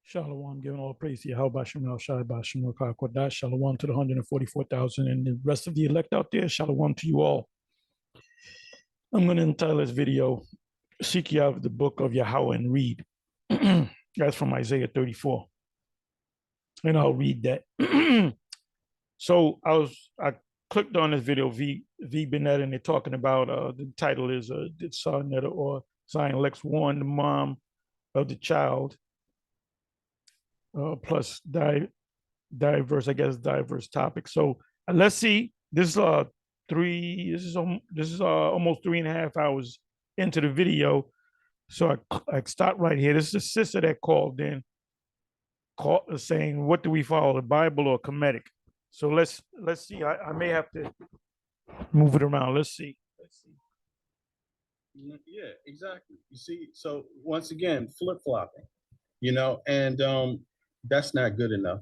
Shalom, giving all praise to Yahawah, Shemel, Shai, Bashim, Kodash, Shalom to the 144,000 and the rest of the elect out there. Shalom to you all. I'm going to entitle this video, Seek Ye Out the Book of Yahawah and Read. That's from Isaiah 34. And I'll read that. So I clicked on this video, V Bennett, and they're talking about, the title is, did Sarnetta or Zion Lex warn the mom of the child? Plus diverse topics. So let's see. This is almost 3.5 hours into the video. So I start right here. This is a sister that called in, saying, "What do we follow, the Bible or comedic?" So let's see. I may have to move it around. Let's see. Yeah, exactly. You see, so once again, flip-flopping, and that's not good enough.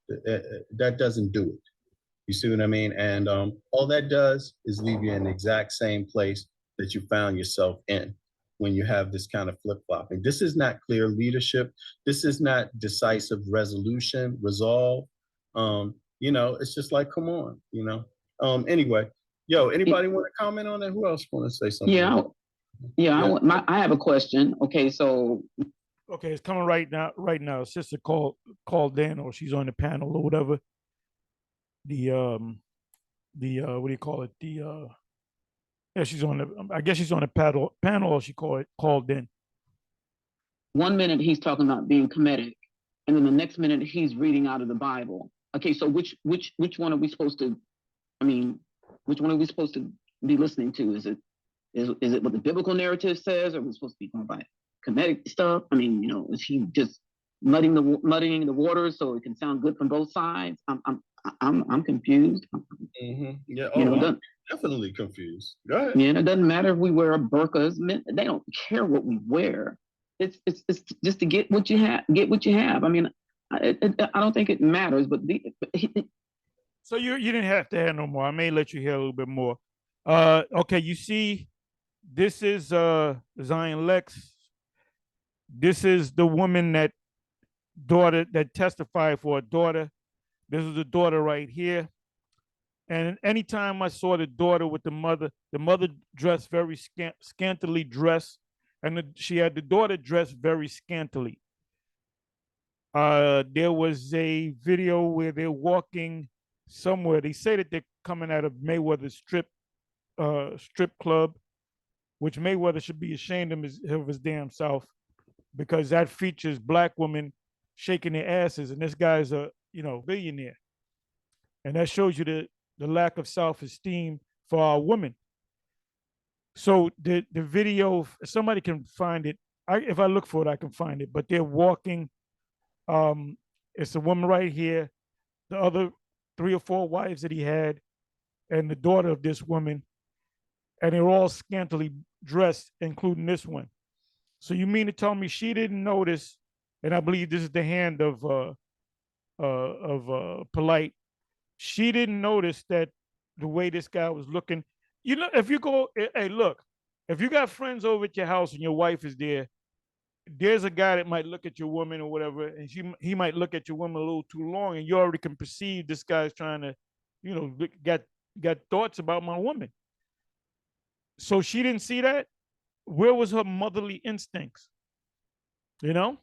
That doesn't do it. You see what I mean? And all that does is leave you in the exact same place that you found yourself in when you have this kind of flip-flopping. This is not clear leadership. This is not decisive resolve. It's just like, come on, Anyway, anybody want to comment on that? Who else want to say something? Yeah. I have a question. Okay, so it's coming right now. Sister called in, or she's on the panel or whatever. What do you call it? She's on the. I guess she's on the panel. Or she called in. 1 minute he's talking about being comedic, and then the next minute he's reading out of the Bible. Okay, so which one are we supposed to? I mean, which one are we supposed to be listening to? Is it what the biblical narrative says, or are we supposed to be going by comedic stuff? I mean, is he just muddying the waters so it can sound good from both sides? I'm confused. Mm-hmm. Yeah, I'm definitely confused. Go ahead. Yeah, it doesn't matter if we wear burqas. They don't care what we wear. It's just to get what you have. I mean, I don't think it matters. But so you didn't have to have no more. I may let you hear a little bit more. Okay, you see. This is Zion Lex. This is the woman that testified for a daughter. This is the daughter right here. And anytime I saw the daughter with the mother dressed very scantily dressed, and she had the daughter dressed very scantily. There was a video where they're walking somewhere. They say that they're coming out of Mayweather's strip club, which Mayweather should be ashamed of his damn self, because that features black women shaking their asses, and this guy's a billionaire, and that shows you the lack of self-esteem for our women. So the video, if somebody can find it, if I look for it, I can find it. But they're walking. It's a woman right here, the other 3 or 4 wives that he had, and the daughter of this woman. And they're all scantily dressed, including this one. So you mean to tell me she didn't notice? And I believe this is the hand of Polite. She didn't notice that the way this guy was looking. If you go, hey, look, if you got friends over at your house and your wife is there, there's a guy that might look at your woman or whatever, and he might look at your woman a little too long, and you already can perceive this guy's trying to, got thoughts about my woman. So she didn't see that. Where was her motherly instincts? And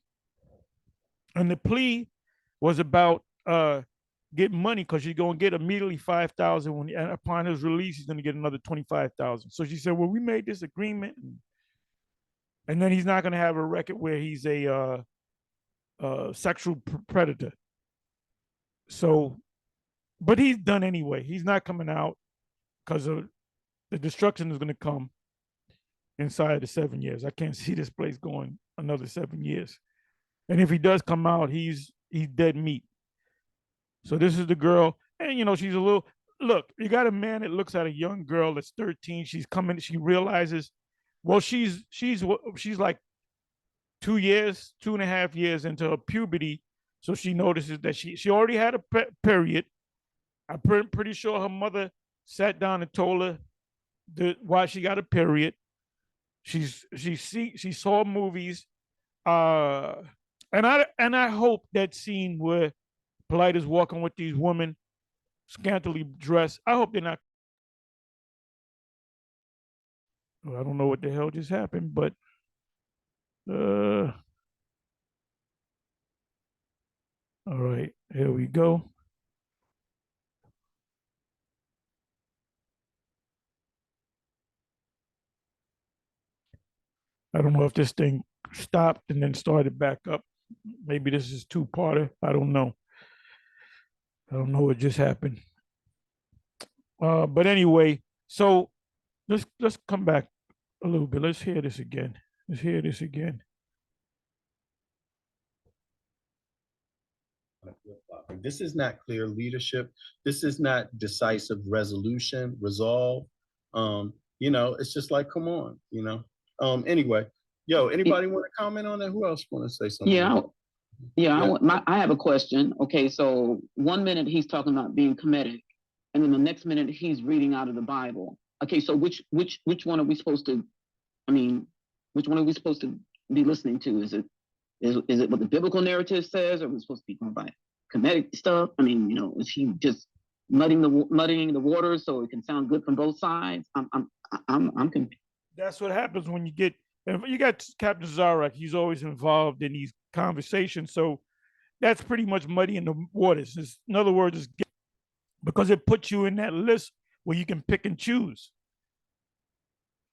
the plea was about getting money, because she's going to get immediately $5,000 and upon his release, he's going to get another $25,000. So she said, well, we made this agreement, and then he's not going to have a record where he's a sexual predator. So, but he's done anyway. He's not coming out because of the destruction is going to come inside the 7 years. I can't see this place going another 7 years. And if he does come out, he's dead meat. So this is the girl. And, she's a little, look, you got a man that looks at a young girl that's 13. She realizes, well, she's like 2.5 years into her puberty. So she notices that she already had a period. I'm pretty sure her mother sat down and told her why she got a period. She saw movies. And I hope that scene where Polite is walking with these women scantily dressed. I hope they're not. Well, I don't know what the hell just happened, but uh, all right, here we go. I don't know if this thing stopped and then started back up. Maybe this is two-parter. I don't know. I don't know what just happened. But anyway, so let's come back a little bit. Let's hear this again. Let's hear this again. This is not clear leadership. This is not decisive resolution, resolve. It's just like, come on, Anyway, anybody want to comment on that? Who else want to say something? I have a question. Okay, so 1 minute he's talking about being comedic, and then the next minute he's reading out of the Bible. Okay, so which one are we supposed to? I mean, which one are we supposed to be listening to? Is it what the biblical narrative says, or are we supposed to be going by comedic stuff? I mean, is he just muddying the waters so it can sound good from both sides? I'm confused. That's what happens when you got Captain Zarak. He's always involved in these conversations, so that's pretty much muddying the waters. In other words, because it puts you in that list where you can pick and choose.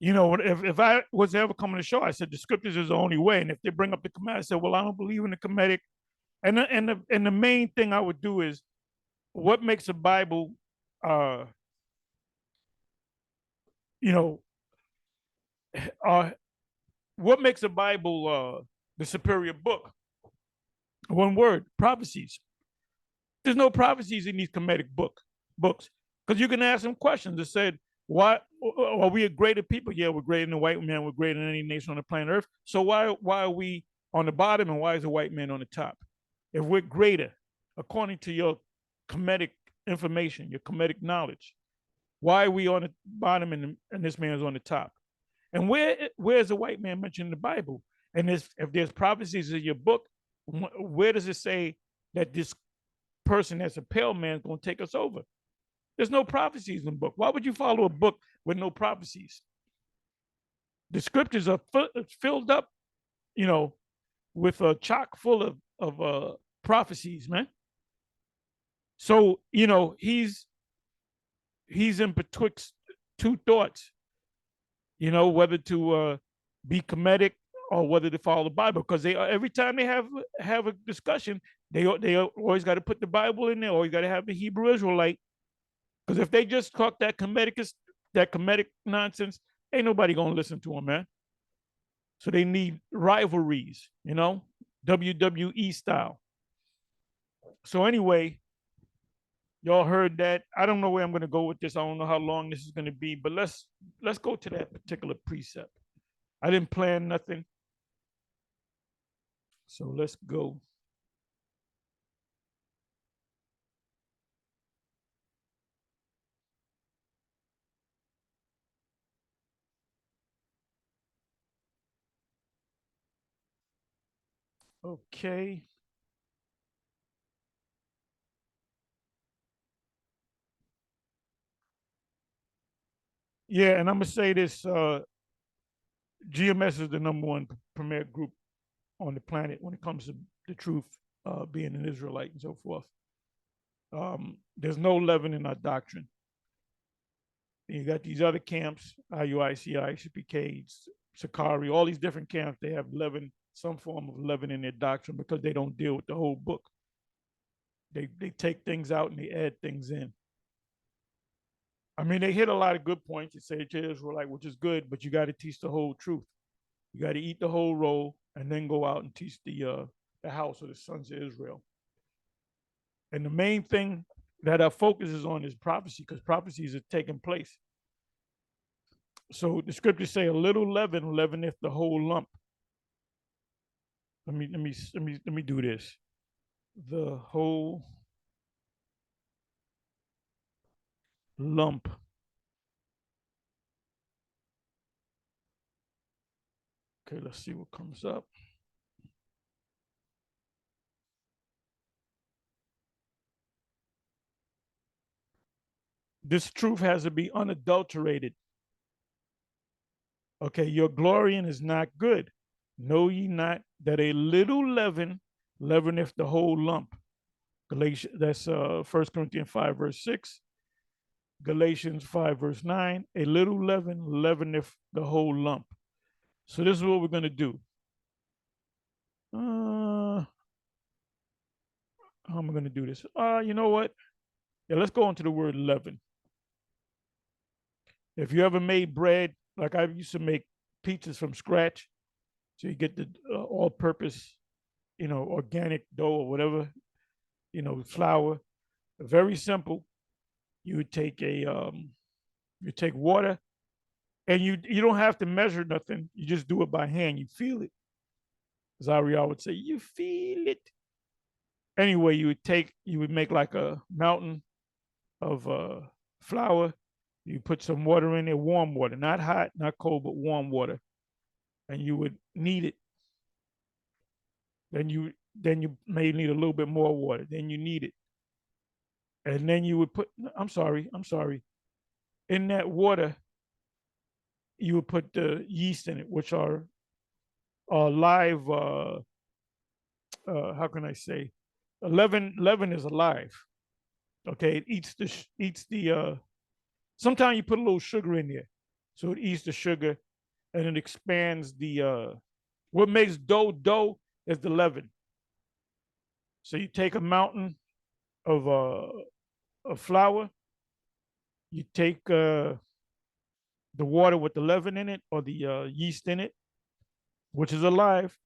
If I was ever coming to show, I said the scriptures is the only way. And if they bring up the comedic, I said, well, I don't believe in the comedic. And the main thing I would do is what makes a Bible, what makes a Bible the superior book? One word: prophecies. There's no prophecies in these comedic books because you can ask them questions that said, why are we a greater people? Yeah, we're greater than the white man. We're greater than any nation on the planet Earth. So why are we on the bottom and why is the white man on the top? If we're greater, according to your comedic information, your comedic knowledge, why are we on the bottom and this man's on the top? And where's the white man mentioned in the Bible? And if there's prophecies in your book, where does it say that this person that's a pale man is going to take us over? There's no prophecies in the book. Why would you follow a book with no prophecies? The scriptures are filled up, with a chock full of prophecies, man. So he's in betwixt two thoughts, whether to be comedic or whether to follow the Bible, because they every time they have a discussion, they always got to put the Bible in there, or you got to have the Hebrew Israelite. Because if they just talk that comedic nonsense, ain't nobody gonna listen to them, man. So they need rivalries, WWE style. So anyway, y'all heard that. I don't know where I'm gonna go with this. I don't know how long this is gonna be, but let's go to that particular precept. I didn't plan nothing, so let's go. Okay. Yeah, and I'm gonna say this: GMS is the number one premier group on the planet when it comes to the truth, being an Israelite and so forth. There's no leaven in our doctrine. And you got these other camps, IUICI, CPK, Sakari, all these different camps. They have leaven, some form of leaven in their doctrine because they don't deal with the whole book. They take things out and they add things in. I mean, they hit a lot of good points. You say to Israelite, which is good, but you got to teach the whole truth. You got to eat the whole roll and then go out and teach the house of the sons of Israel. And the main thing that our focus is on is prophecy, because prophecies are taking place. So the scriptures say a little leaven leaveneth the whole lump. Let me do this. The whole lump. Okay, let's see what comes up. This truth has to be unadulterated. Okay, your glorying is not good. Know ye not that a little leaven leaveneth the whole lump. Galatians, that's 1 Corinthians 5, verse 6. Galatians 5, verse 9. A little leaven leaveneth the whole lump. So this is what we're going to do. How am I going to do this? You know what? Yeah, let's go into the word leaven. If you ever made bread, like I used to make pizzas from scratch, so you get the all-purpose, organic dough or whatever, flour. Very simple. You would take you take water, and you don't have to measure nothing. You just do it by hand. You feel it. As Ariel would say, you feel it. Anyway, you would make like a mountain of flour. You put some water in there, warm water, not hot, not cold, but warm water, and you would knead it. Then you may need a little bit more water. Then you knead it, and then you would put. I'm sorry. In that water, you would put the yeast in it, which are live. How can I say? Leaven is alive. Okay, it eats the. Sometimes you put a little sugar in there, so it eats the sugar, and it expands the. What makes dough is the leaven. So you take a mountain of flour. You take the water with the leaven in it or the yeast in it, which is alive.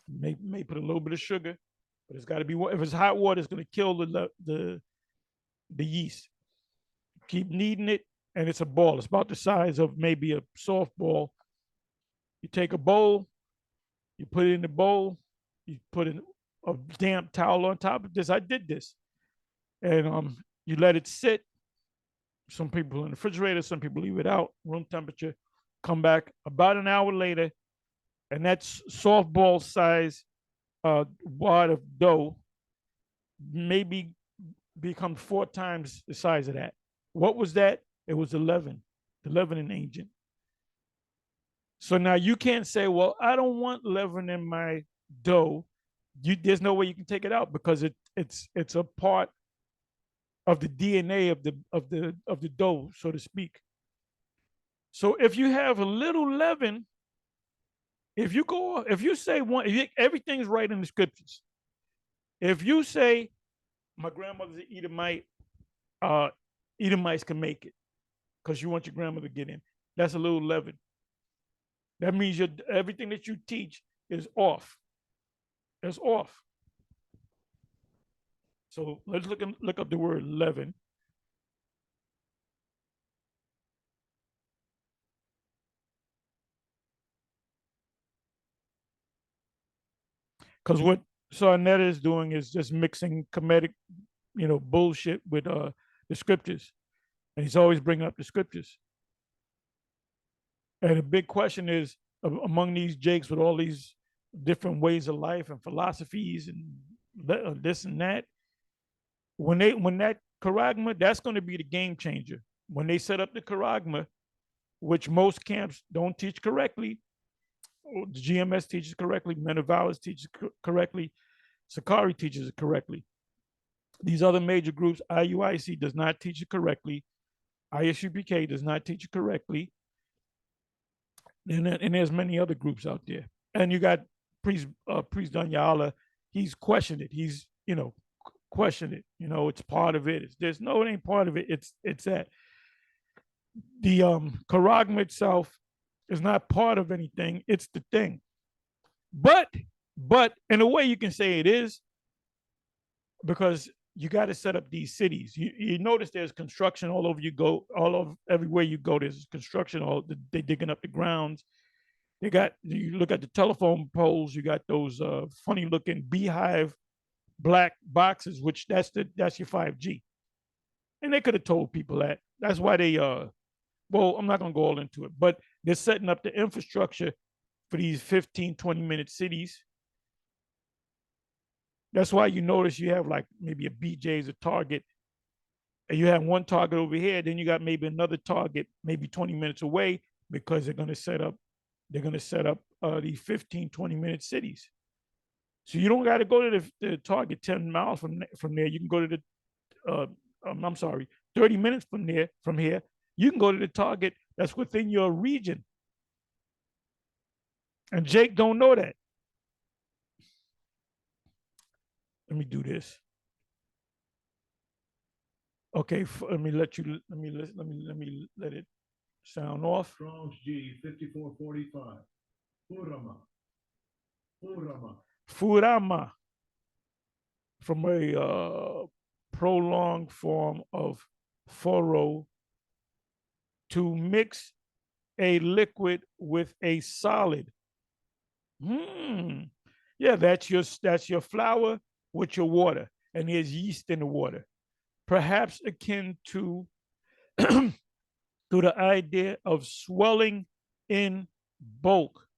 May put a little bit of sugar, but it's got to be. If it's hot water, it's going to kill the yeast. Keep kneading it, and it's a ball. It's about the size of maybe a softball. You take a bowl, you put it in the bowl, you put in a damp towel on top of this. I did this, and you let it sit. Some people in the refrigerator, some people leave it out, room temperature. Come back about an hour later, and that's softball size wad of dough maybe become 4 times the size of that. What was that? It was the leavening agent. So now you can't say, well, I don't want leaven in my dough. There's no way you can take it out because it's a part of the DNA of the dough, so to speak. So if you have a little leaven, if you say everything's right in the scriptures. If you say my grandmother's an Edomite, Edomites can make it because you want your grandmother to get in. That's a little leaven. That means everything that you teach is off. It's off. So let's look up the word leaven. Because what Sarnetta is doing is just mixing comedic, bullshit with the scriptures, and he's always bringing up the scriptures. And the big question is, among these jakes with all these different ways of life and philosophies and this and that, when that charagma, that's going to be the game changer. When they set up the charagma, which most camps don't teach correctly, the GMS teaches correctly, Men of Hours teaches correctly, Sakari teaches it correctly. These other major groups, IUIC does not teach it correctly. ISUPK does not teach it correctly. And there's many other groups out there. And you got Priest Don Yahawah, he's questioned it. He's, questioned it. It's part of it. It ain't part of it. It's that. The charagma itself is not part of anything. It's the thing. But in a way you can say it is, because you got to set up these cities. You notice there's construction all over everywhere you go. There's construction. They digging up the grounds. You look at the telephone poles. You got those funny looking beehive black boxes, which that's your 5G. And they could have told people that. That's why they well, I'm not gonna go all into it, but they're setting up the infrastructure for these 15, 20-minute cities. That's why you notice you have like maybe a BJ's, a Target, and you have one target over here, then you got maybe another target, maybe 20 minutes away, because they're going to set up, the 15, 20-minute cities. So you don't got to go to the target 10 miles from there. You can go to the, I'm sorry, 30 minutes from here, you can go to the target that's within your region. And Jake don't know that. Let me do this. Okay, let me let it sound off. Strong's G 5445. Furama. Furama, from a prolonged form of furrow, to mix a liquid with a solid. Yeah, that's your flour with your water, and there's yeast in the water, perhaps akin to to the idea of swelling in bulk,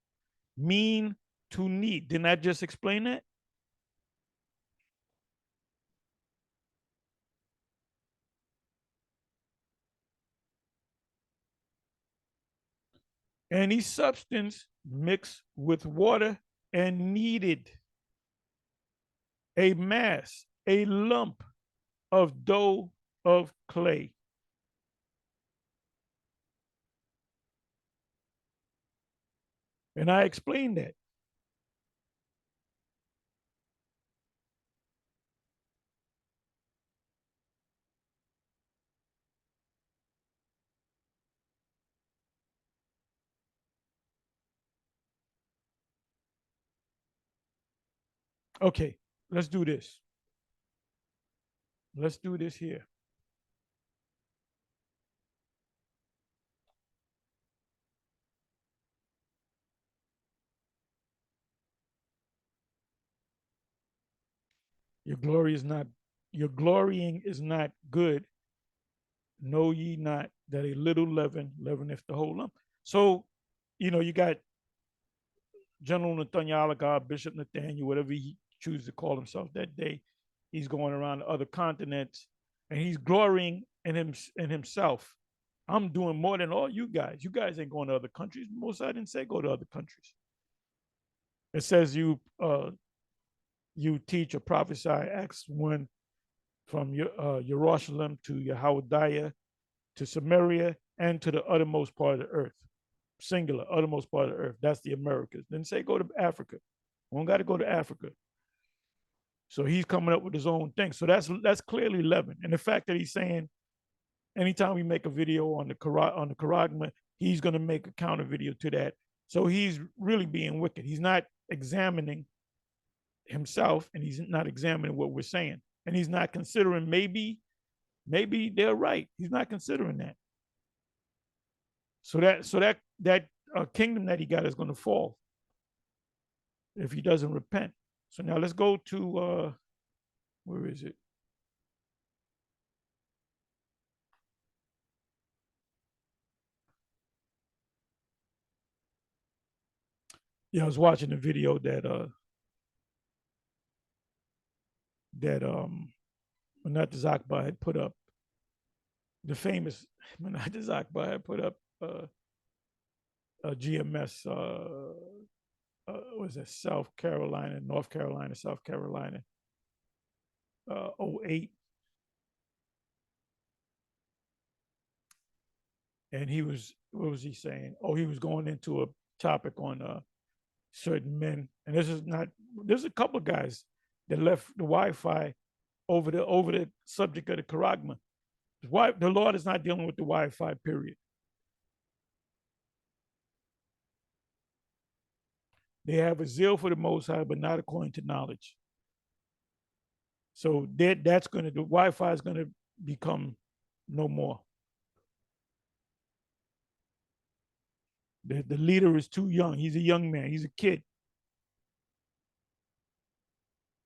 mean to need. Didn't I just explain that? Any substance mixed with water and kneaded, a mass, a lump of dough of clay. And I explained that. Okay, let's do this. Let's do this here. Your glorying is not good. Know ye not that a little leaven leaveneth the whole lump? So, you got General Nathaniel, God, Bishop Nathaniel, whatever he chooses to call himself that day. He's going around the other continents, and he's glorying in himself. I'm doing more than all you guys. You guys ain't going to other countries. Most I didn't say go to other countries. It says you teach or prophesy, Acts 1, from Jerusalem to Yahawah, to Samaria, and to the uttermost part of the earth. Singular, uttermost part of the earth. That's the Americas. Didn't say go to Africa. We don't got to go to Africa. So he's coming up with his own thing. So that's clearly Leaven. And the fact that he's saying anytime we make a video on the charagma, he's going to make a counter video to that. So he's really being wicked. He's not examining himself, and he's not examining what we're saying. And he's not considering maybe they're right. He's not considering that. So that kingdom that he got is going to fall if he doesn't repent. So now let's go to where is it? Yeah, I was watching a video that Manat Zakba had put up. The famous Manat Zakba had put up GMS. Was it North Carolina, South Carolina, 08. And what was he saying? Oh, he was going into a topic on certain men. And there's a couple of guys that left the Wi-Fi over the subject of the charagma. The Lord is not dealing with the Wi-Fi, period. They have a zeal for the Most High, but not according to knowledge. So the Wi-Fi is going to become no more. The leader is too young. He's a young man. He's a kid.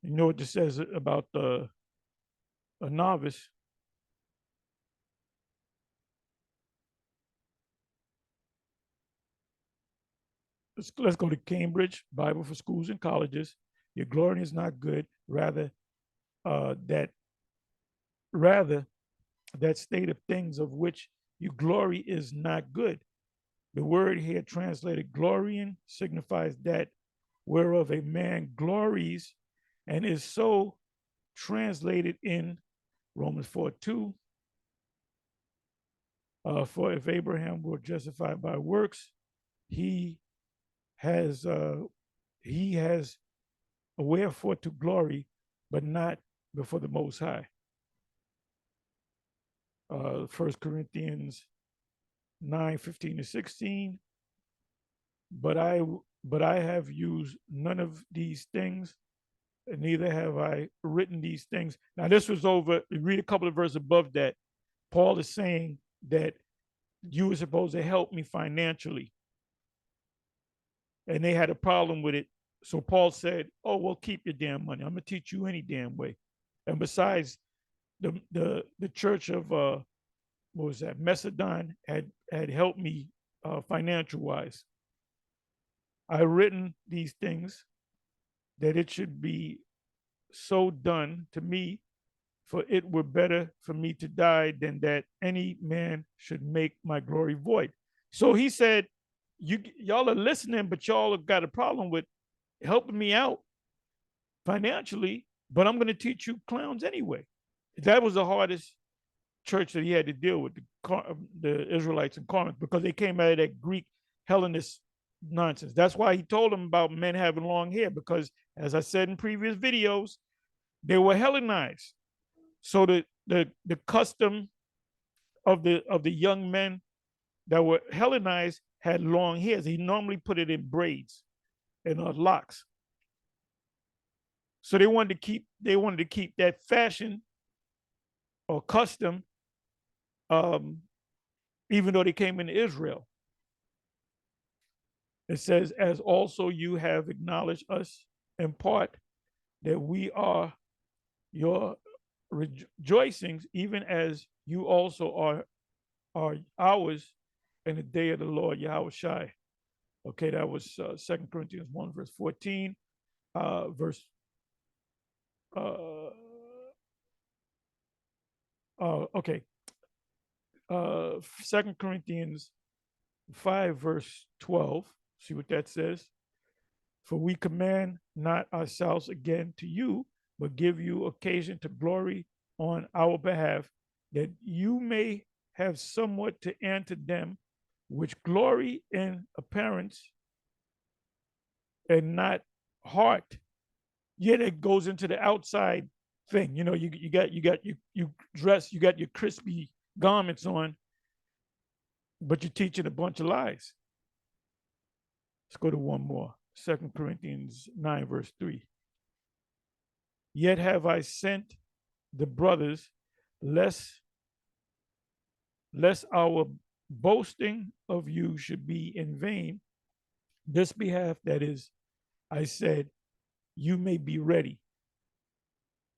You know what this says about a novice? Let's go to Cambridge, Bible for Schools and Colleges. Your glory is not good. Rather, that state of things of which you glory is not good. The word here translated glorying signifies that whereof a man glories, and is so translated in Romans 4:2. For if Abraham were justified by works, he has a wherefore to glory, but not before the Most High. 1 Corinthians 9:15-16. But I have used none of these things, and neither have I written these things. Now, this was over, read a couple of verses above that. Paul is saying that you were supposed to help me financially. And they had a problem with it. So Paul said, oh, well, keep your damn money. I'm going to teach you any damn way. And besides, the church of, what was that, Macedon had helped me financial wise. I've written these things that it should be so done to me, for it were better for me to die than that any man should make my glory void. So he said, y'all are listening, but y'all have got a problem with helping me out financially, but I'm going to teach you clowns anyway. That was the hardest church that he had to deal with, the Israelites in Corinth, because they came out of that Greek Hellenist nonsense. That's why he told them about men having long hair, because as I said in previous videos, they were Hellenized. So the custom of the young men that were Hellenized had long hairs. He normally put it in braids and locks. So they wanted to keep that fashion or custom, even though they came into Israel. It says, as also you have acknowledged us in part, that we are your rejoicings, even as you also are ours in the day of the Lord Yahawah. Okay, that was 2 Corinthians 1, verse 14. Okay. 2 Corinthians 5, verse 12. See what that says? For we command not ourselves again to you, but give you occasion to glory on our behalf, that you may have somewhat to answer them which glory in appearance and not heart. Yet it goes into the outside thing. You know, you dress, you got your crispy garments on, but you're teaching a bunch of lies. Let's go to one more. 2 Corinthians 9, verse 3. Yet have I sent the brothers, lest our boasting of you should be in vain. This behalf, that is, I said, you may be ready.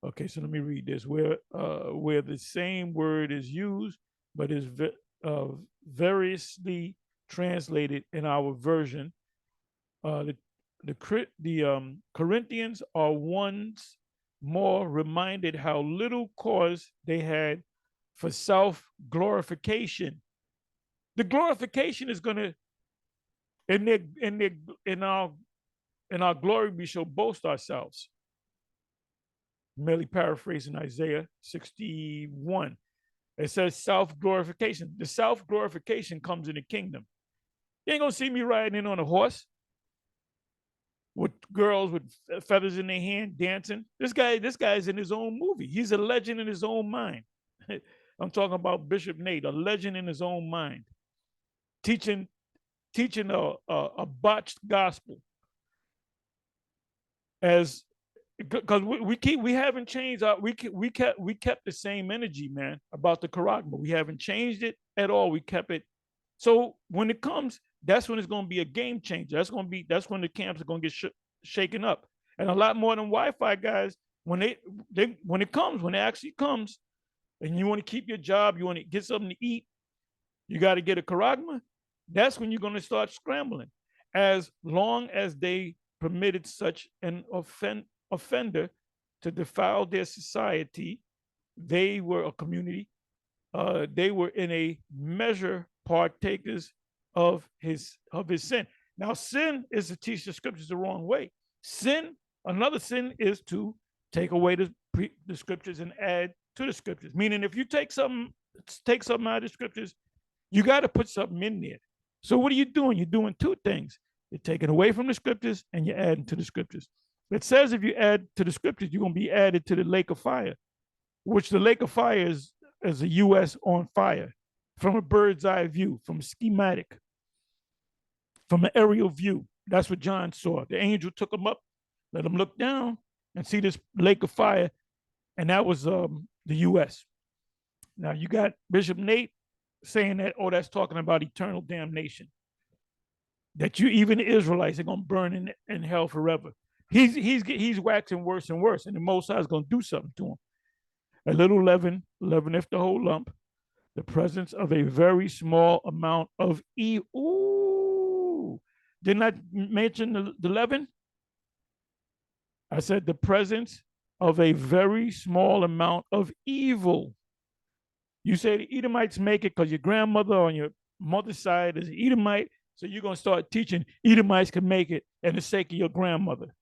Okay, so let me read this. Where the same word is used, but is variously translated in our version. The Corinthians are once more reminded how little cause they had for self-glorification. The glorification is going to, in our glory, we shall boast ourselves. Merely paraphrasing Isaiah 61. It says self-glorification. The self-glorification comes in the kingdom. You ain't gonna see me riding in on a horse with girls with feathers in their hand dancing. This guy's in his own movie. He's a legend in his own mind. I'm talking about Bishop Nate, a legend in his own mind, teaching a botched gospel, as because we haven't changed. We kept the same energy, man, about the charagma. We haven't changed it at all. We kept it. So when it comes, that's when it's going to be a game changer. That's when the camps are going to get shaken up, and a lot more than Wi-Fi guys. When it actually comes, and you want to keep your job, you want to get something to eat, you got to get a charagma. That's when you're going to start scrambling. As long as they permitted such an offender to defile their society, they were a community they were in a measure partakers of his sin. Now, sin is to teach the scriptures the wrong way. Sin, another sin, is to take away the scriptures and add to the scriptures. Meaning, if you take something out of the scriptures, you got to put something in there. So what are you doing? You're doing two things. You're taking away from the scriptures and you're adding to the scriptures. It says if you add to the scriptures, you're going to be added to the lake of fire, which the lake of fire is a U.S. on fire from a bird's eye view, from a schematic, from an aerial view. That's what John saw. The angel took him up, let him look down and see this lake of fire, and that was the U.S. Now you got Bishop Nate saying that, oh, that's talking about eternal damnation. That you, even the Israelites, are gonna burn in hell forever. He's waxing worse and worse, and the Most High is gonna do something to him. A little leaven leaveneth the whole lump. The presence of a very small amount of evil. Ooh, didn't I mention the leaven? I said the presence of a very small amount of evil. You say the Edomites make it because your grandmother on your mother's side is an Edomite, so you're going to start teaching Edomites can make it and the sake of your grandmother.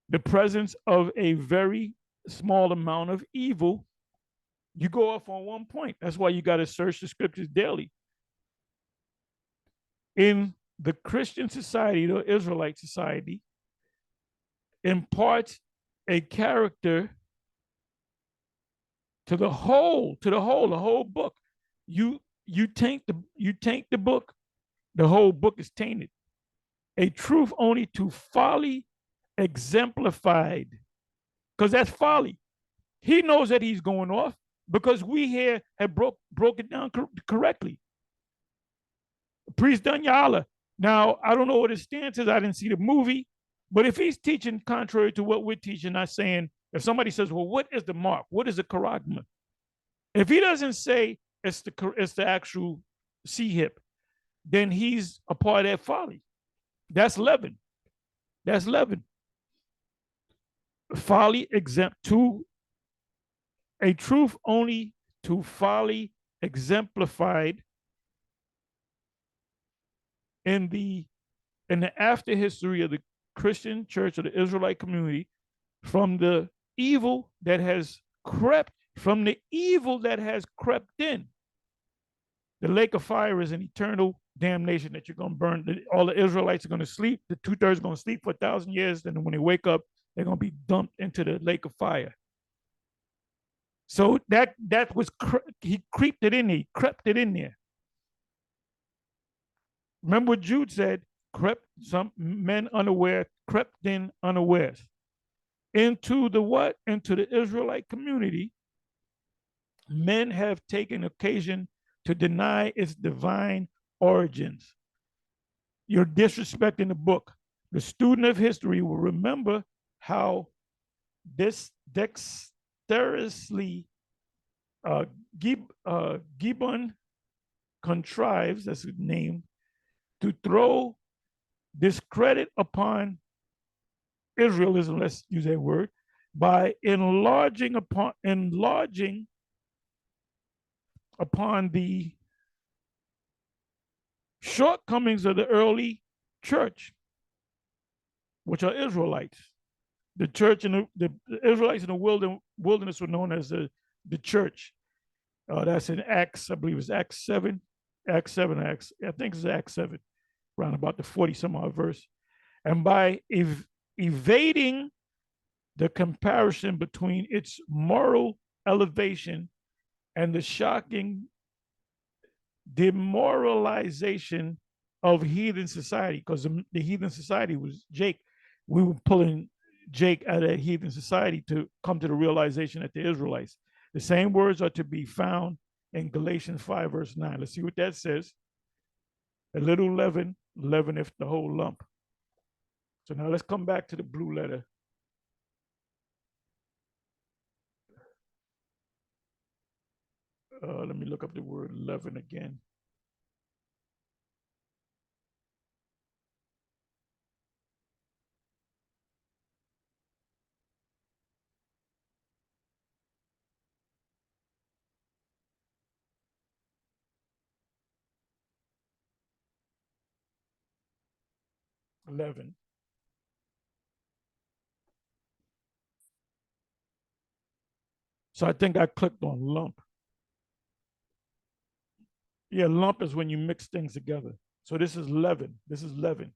The presence of a very small amount of evil, you go off on one point. That's why you got to search the scriptures daily. In the Christian society, the Israelite society, imparts a character to the whole book. You taint the book, the whole book is tainted. A truth only to folly exemplified, because that's folly. He knows that he's going off because we here have broke it down correctly. Priest done Yahawah. Now, I don't know what his stance is. I didn't see the movie, but if he's teaching contrary to what we're teaching, not saying, if somebody says, well, what is the mark? What is the charagma? If he doesn't say it's the actual C-hip, then he's a part of that folly. That's leaven. That's leaven. Folly exempt to a truth only to folly exemplified in the after history of the Christian church or the Israelite community, from the evil that has crept in. The lake of fire is an eternal damnation that you're going to burn. All the Israelites are going to sleep. The 2/3 are going to sleep for 1,000 years. Then when they wake up, they're going to be dumped into the lake of fire. So that was, he crept it in there. Remember what Jude said, some men unaware, crept in unawares. Into the what? Into the Israelite community, men have taken occasion to deny its divine origins. You're disrespecting the book. The student of history will remember how this dexterously Gibbon contrives, that's his name, to throw discredit upon Israelism, let's use that word, by enlarging upon the shortcomings of the early church, which are Israelites. The church and the Israelites in the wilderness were known as the church. That's in Acts, I believe it's Acts 7, I think it's Acts 7, around about the 40 some odd verse. And by evading the comparison between its moral elevation and the shocking demoralization of heathen society, because the heathen society was Jake. We were pulling Jake out of heathen society to come to the realization that the Israelites. The same words are to be found in Galatians 5, verse 9. Let's see what that says. A little leaven leaveneth the whole lump. So now let's come back to the blue letter. Let me look up the word leaven again. Leaven. So I think I clicked on lump. Yeah, lump is when you mix things together. So this is leaven. This is leaven.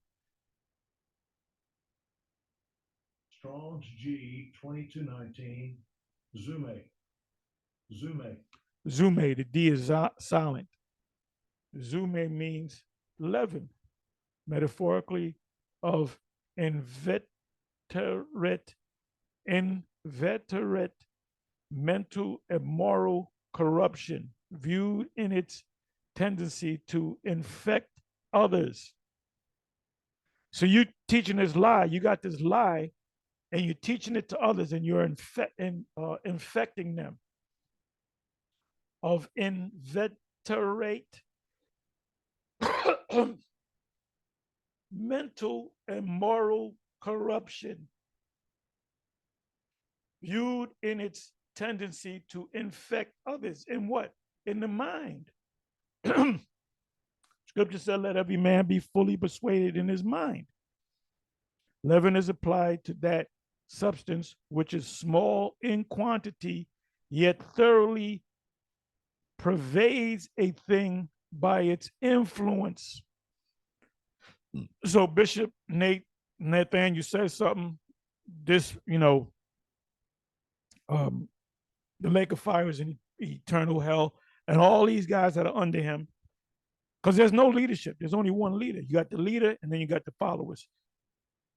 Strong's G 2219. Zume. Zume. Zume, the D is silent. Zume means leaven, metaphorically of inveterate, inveterate mental and moral corruption, viewed in its tendency to infect others. So you teaching this lie, you got this lie, and you're teaching it to others, and you're infecting them of inveterate mental and moral corruption, viewed in its tendency to infect others. In what? In the mind. Scripture said, let every man be fully persuaded in his mind. Leaven is applied to that substance which is small in quantity, yet thoroughly pervades a thing by its influence. So Bishop Nathan, you said something. This, the lake of fire is in eternal hell, and all these guys that are under him, because there's no leadership. There's only one leader. You got the leader, and then you got the followers.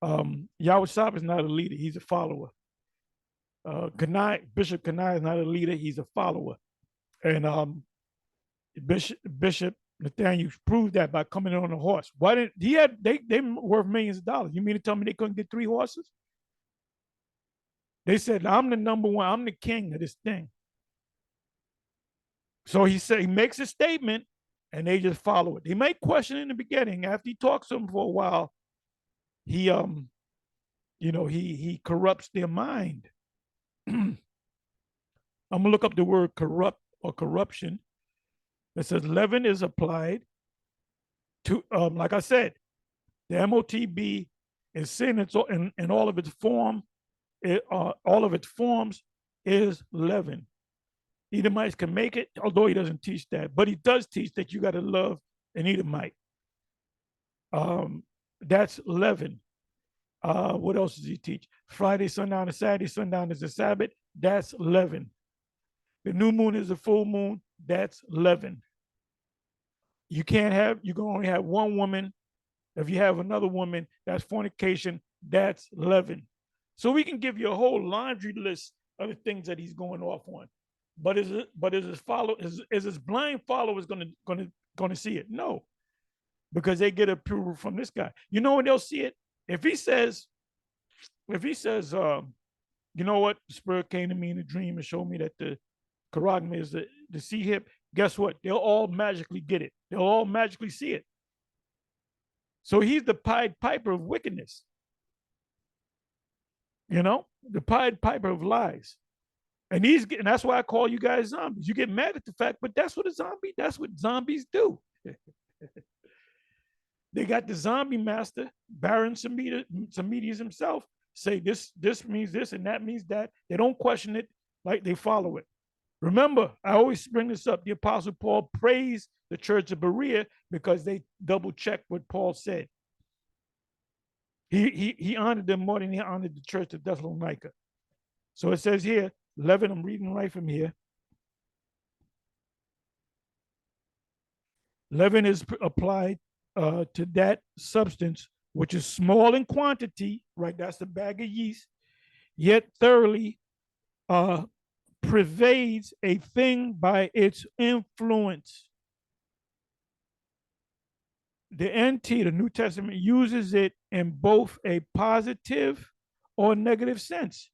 Yahawah is not a leader; he's a follower. Bishop Kanai is not a leader; he's a follower. And Bishop Nathaniel proved that by coming in on a horse. Why didn't he had they worth millions of dollars? You mean to tell me they couldn't get 3 horses? They said, I'm the number one, I'm the king of this thing. So he said he makes a statement and they just follow it. They might question in the beginning. After he talks to them for a while, he he corrupts their mind. I'm gonna look up the word corrupt or corruption. It says leaven is applied to, like I said, the MOTB is sin in all of its form. All of its forms is leaven. Edomites can make it, although he doesn't teach that, but he does teach that you got to love an Edomite. That's leaven. What else does he teach? Friday sundown to Saturday sundown is the Sabbath. That's leaven. The new moon is a full moon. That's leaven. You can only have one woman. If you have another woman, that's fornication. That's leaven. So we can give you a whole laundry list of the things that he's going off on. But is his blind followers gonna see it? No, because they get approval from this guy. You know when they'll see it? If he says, you know what, the spirit came to me in a dream and showed me that the charagma is the sea hip. Guess what? They'll all magically get it. They'll all magically see it. So he's the Pied Piper of wickedness. The Pied Piper of lies. And that's why I call you guys zombies. You get mad at the fact, but that's what zombies do. They got the zombie master, Baron Samedius himself, say this means this and that means that. They don't question it, like they follow it. Remember, I always bring this up. The Apostle Paul praised the church of Berea because they double checked what Paul said. He honored them more than he honored the church of Thessalonica. So it says here, leaven, I'm reading right from here. Leaven is applied to that substance which is small in quantity, right? That's the bag of yeast, yet thoroughly pervades a thing by its influence. The NT, the New Testament, uses it in both a positive or negative sense.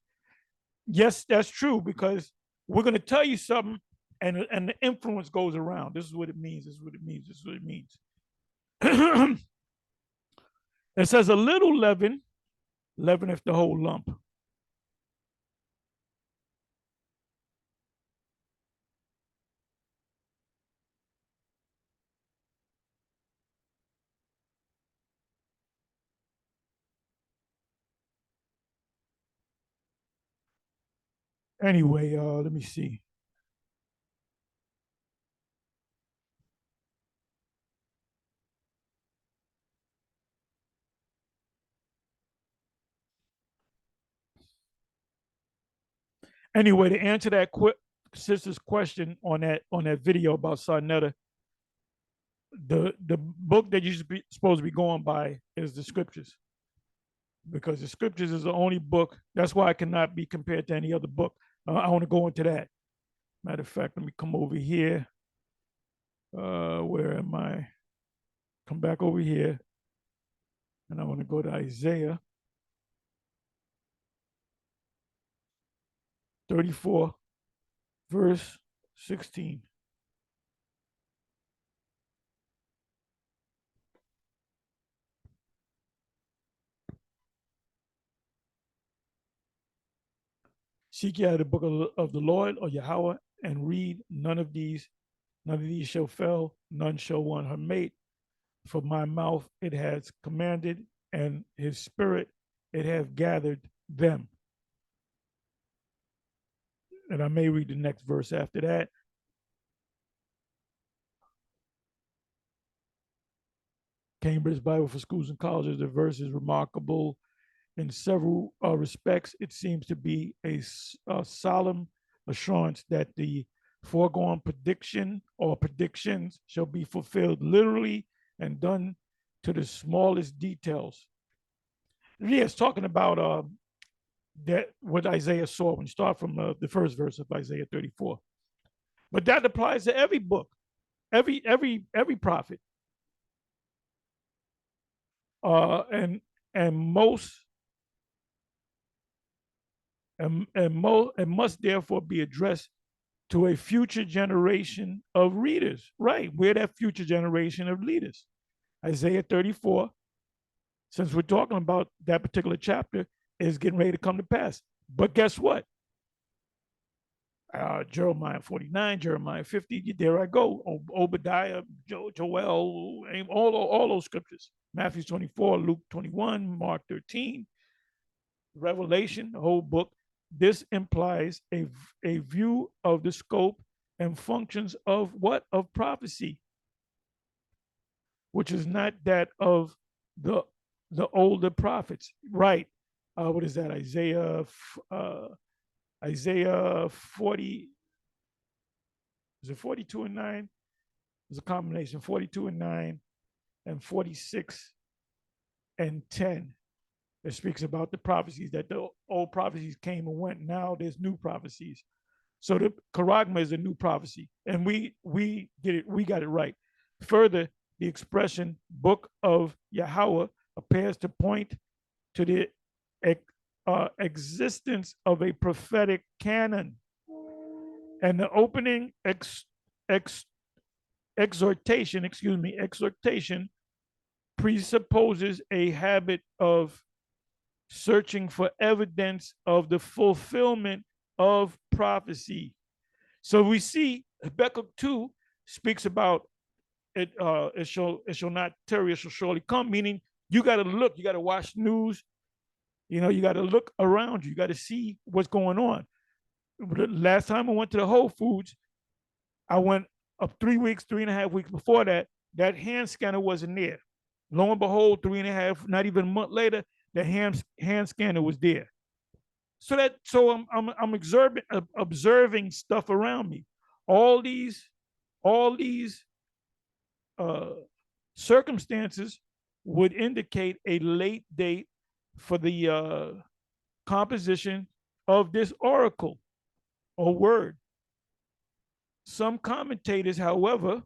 Yes, that's true, because we're going to tell you something and the influence goes around. This is what it means. This is what it means. This is what it means. It says a little leaven, leaveneth the whole lump. Anyway, let me see. Anyway, to answer that sister's question on that video about Sarnetta, the book that you're supposed to be going by is the scriptures, because the scriptures is the only book. That's why it cannot be compared to any other book. I want to go into that. Matter of fact, let me come over here. Where am I? Come back over here, and I want to go to Isaiah 34, verse 16. Seek ye out the book of the Lord or Yahawah, and read none of these shall fail, none shall want her mate. For my mouth it has commanded, and his spirit it hath gathered them. And I may read the next verse after that. Cambridge Bible for Schools and Colleges. The verse is remarkable in several respects. It seems to be a solemn assurance that the foregone prediction or predictions shall be fulfilled literally and done to the smallest details. Yeah, it's talking about that what Isaiah saw when you start from the first verse of Isaiah 34. But that applies to every book, every prophet, and most and must therefore be addressed to a future generation of readers. Right, we're that future generation of leaders. Isaiah 34, since we're talking about that particular chapter, is getting ready to come to pass. But guess what? Jeremiah 49, Jeremiah 50, there I go. Obadiah, Joel, all those scriptures. Matthew 24, Luke 21, Mark 13, Revelation, the whole book. This implies a view of the scope and functions of what? Of prophecy, which is not that of the older prophets. Right. What is that? Isaiah 40, is it 42 and 9? It's a combination, 42 and 9 and 46 and 10. It speaks about the prophecies, that the old prophecies came and went. Now there's new prophecies. So the charagma is a new prophecy, and we get it. We got it right. Further, the expression "book of Yahawah" appears to point to the existence of a prophetic canon, and the opening exhortation presupposes a habit of searching for evidence of the fulfillment of prophecy. So we see Habakkuk 2 speaks about it, it shall not tarry, it shall surely come, meaning you got to look, you got to watch news, you got to look around you got to see what's going on. Last time I went to the Whole Foods, I went up 3 weeks, 3.5 weeks before that hand scanner wasn't there. Lo and behold, 3.5, not even a month later, the hand scanner was there. So I'm observing stuff around me. All these circumstances would indicate a late date for the composition of this oracle or word. Some commentators, however,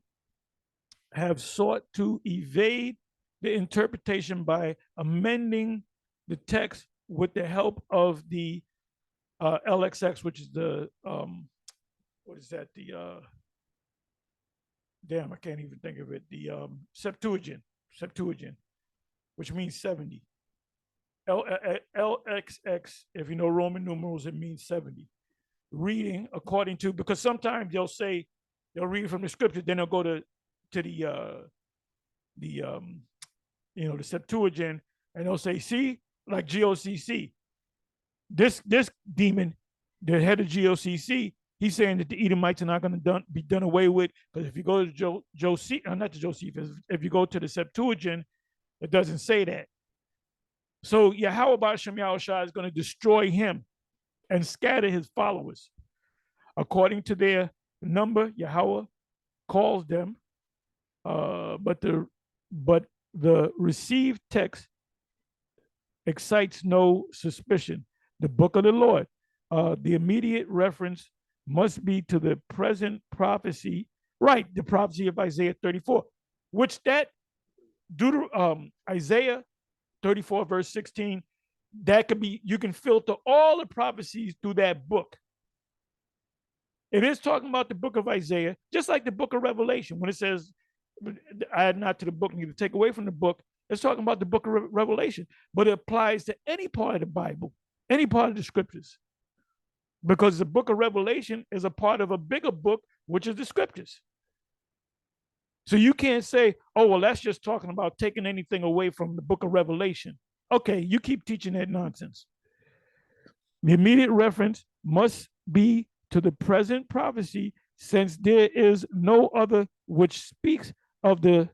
have sought to evade the interpretation by amending the text with the help of the LXX, which is the what is that? The I can't even think of it. The Septuagint, which means 70. LXX, if you know Roman numerals, it means 70. Reading according to, because sometimes they'll read from the scripture, then they'll go to the Septuagint, and they'll say, see, like GOCC, this demon the head of GOCC, he's saying that the Edomites are not going to be done away with, because if you go to not to Josephus, if you go to the Septuagint, it doesn't say that. So Yahawah Ba'ashem Yahushua is going to destroy him and scatter his followers. According to their number, Yahawah calls them, but the received text excites no suspicion. The book of the Lord, the immediate reference must be to the present prophecy, right? The prophecy of Isaiah 34, which that Isaiah 34 verse 16, that could be, you can filter all the prophecies through that book. It is talking about the book of Isaiah, just like the book of Revelation. When it says, add not to the book, neither take away from the book, it's talking about the book of Revelation, but it applies to any part of the Bible, any part of the scriptures, because the book of Revelation is a part of a bigger book, which is the scriptures. So you can't say, oh, well, that's just talking about taking anything away from the book of Revelation. Okay, you keep teaching that nonsense. The immediate reference must be to the present prophecy, since there is no other which speaks of the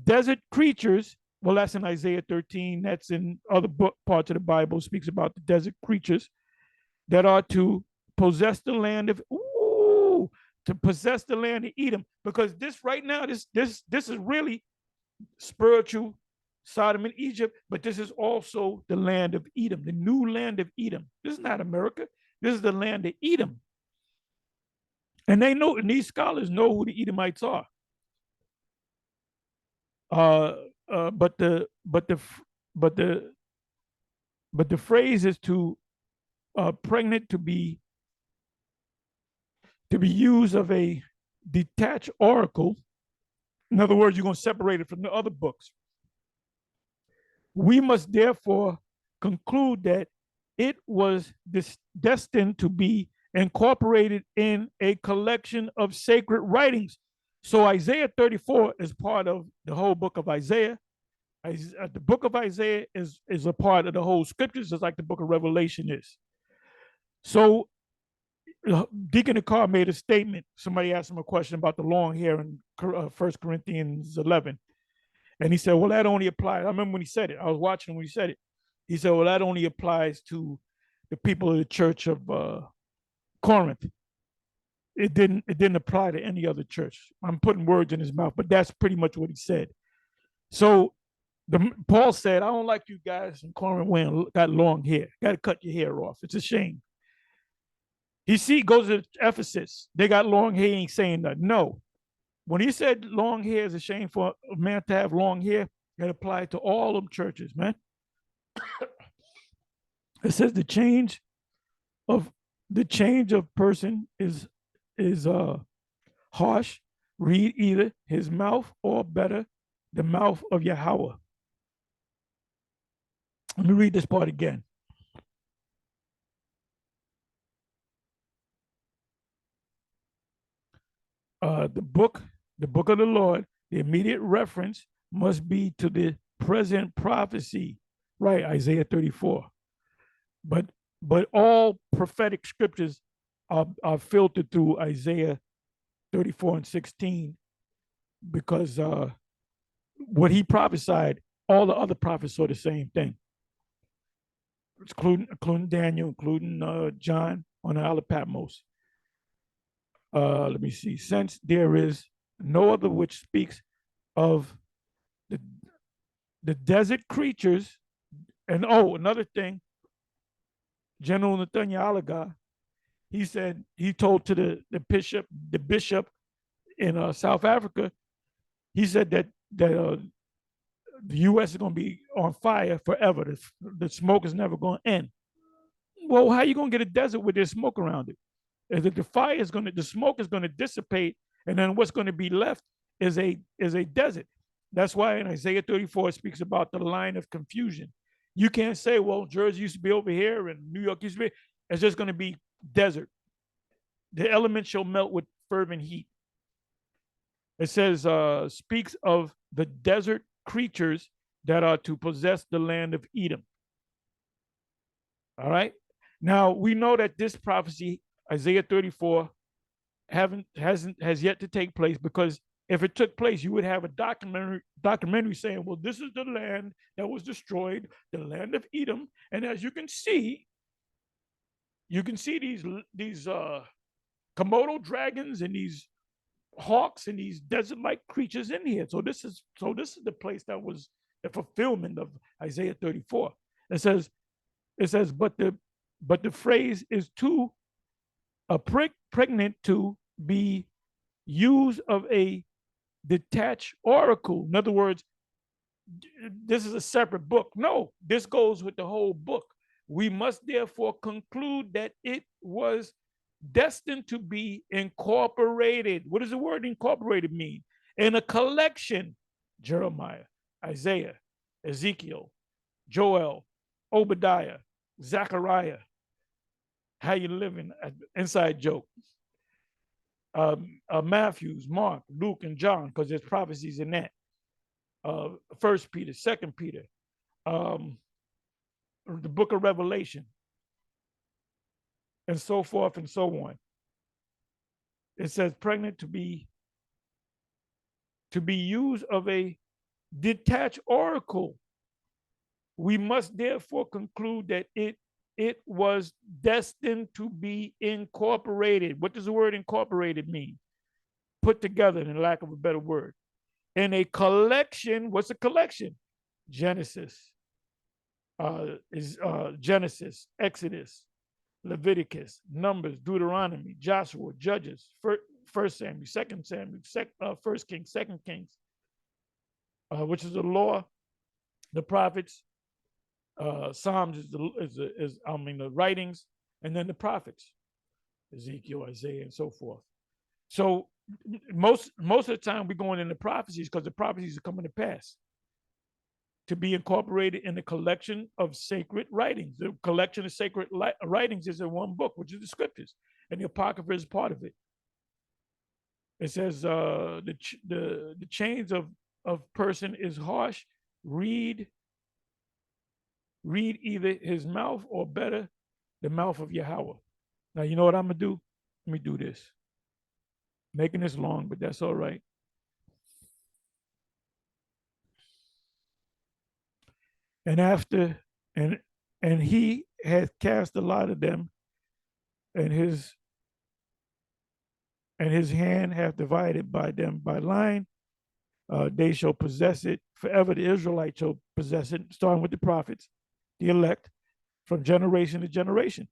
desert creatures. Well, that's in Isaiah 13. That's in other parts of the Bible, speaks about the desert creatures that are to possess the land of, to possess the land of Edom. Because this right now, this is really spiritual Sodom and Egypt, but this is also the land of Edom, the new land of Edom. This is not America. This is the land of Edom. And they know, and these scholars know who the Edomites are. But the phrase is to pregnant to be used of a detached oracle. In other words, you're going to separate it from the other books. We must therefore conclude that it was destined to be incorporated in a collection of sacred writings. So Isaiah 34 is part of the whole book of Isaiah. The book of Isaiah is a part of the whole scriptures, just like the book of Revelation is. So Deacon Akar made a statement. Somebody asked him a question about the long hair in 1 Corinthians 11. And he said, well, that only applies. I remember when he said it. I was watching when he said it. He said, well, that only applies to the people of the church of Corinth. It didn't apply to any other church. I'm putting words in his mouth, but that's pretty much what he said. So Paul said, I don't like you guys in Corinth wearing that long hair. Got to cut your hair off. It's a shame. He goes to Ephesus. They got long hair. He ain't saying that. No. When he said long hair is a shame for a man to have long hair, it applied to all them churches, man. It says the change of person is harsh. Read either his mouth or better, the mouth of Yahawah. Let me read this part again. The book of the Lord, the immediate reference must be to the present prophecy, right? Isaiah 34. But all prophetic scriptures are filtered through Isaiah 34 and 16, because what he prophesied, all the other prophets saw the same thing, including Daniel, including John on the Isle of Patmos. Let me see. Since there is no other which speaks of the desert creatures, and another thing, General Nathaniel Alaga, he said, he told to the bishop in South Africa, he said that the U.S. is going to be on fire forever. The smoke is never going to end. Well, how are you going to get a desert with there's smoke around it? Is that the smoke is going to dissipate, and then what's going to be left is a desert. That's why in Isaiah 34 it speaks about the line of confusion. You can't say, well, Jersey used to be over here and New York used to be. It's just going to be desert. The elements shall melt with fervent heat. It says, speaks of the desert creatures that are to possess the land of Edom. All right. Now we know that this prophecy, Isaiah 34, has yet to take place, because if it took place, you would have a documentary saying, well, this is the land that was destroyed, the land of Edom. And as you can see these Komodo dragons and these hawks and these desert-like creatures in here. So this is the place that was the fulfillment of Isaiah 34. It says, but the phrase is too pregnant to be used of a detached oracle. In other words, this is a separate book. No, this goes with the whole book. We must therefore conclude that it was destined to be incorporated. What does the word incorporated mean? In a collection: Jeremiah, Isaiah, Ezekiel, Joel, Obadiah, Zechariah. How you living? Inside joke. Matthews, Mark, Luke, and John, because there's prophecies in that. First Peter, Second Peter, the book of Revelation, and so forth and so on. It says pregnant to be used of a detached oracle. We must therefore conclude that it was destined to be incorporated. What does the word incorporated mean? Put together, in lack of a better word. In a collection. What's a collection? Genesis, Exodus, Leviticus, Numbers, Deuteronomy, Joshua, Judges, First Samuel, Second Samuel, First Kings, Second Kings, which is the law, the prophets. Psalms is the writings, and then the prophets, Ezekiel, Isaiah, and so forth. So most of the time we're going into prophecies because the prophecies are coming to pass, to be incorporated in the collection of sacred writings. The collection of sacred writings is in one book, which is the scriptures, and the Apocrypha is part of it. It says the chains of person is harsh. Read either his mouth or better, the mouth of Yahawah. Now, you know what I'm going to do? Let me do this. Making this long, but that's all right. And after, and he hath cast a lot of them, and his hand hath divided by them by line. They shall possess it forever. The Israelites shall possess it, starting with the prophets, the elect, from generation to generation.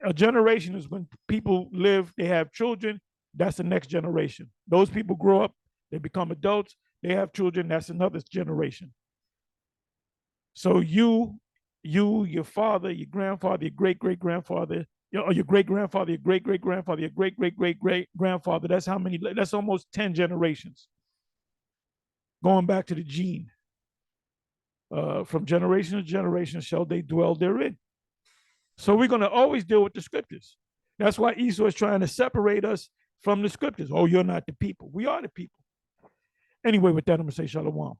A generation is when people live, they have children, that's the next generation. Those people grow up, they become adults, they have children, that's another generation. So your father, your grandfather, your great-great-grandfather, or your great-grandfather, your great-great-grandfather, your great-great-great-great-grandfather, that's almost 10 generations. Going back to the gene. From generation to generation shall they dwell therein. So we're going to always deal with the scriptures. That's why Esau is trying to separate us from the scriptures. Oh, you're not the people. We are the people. Anyway, with that, I'm going to say shalom.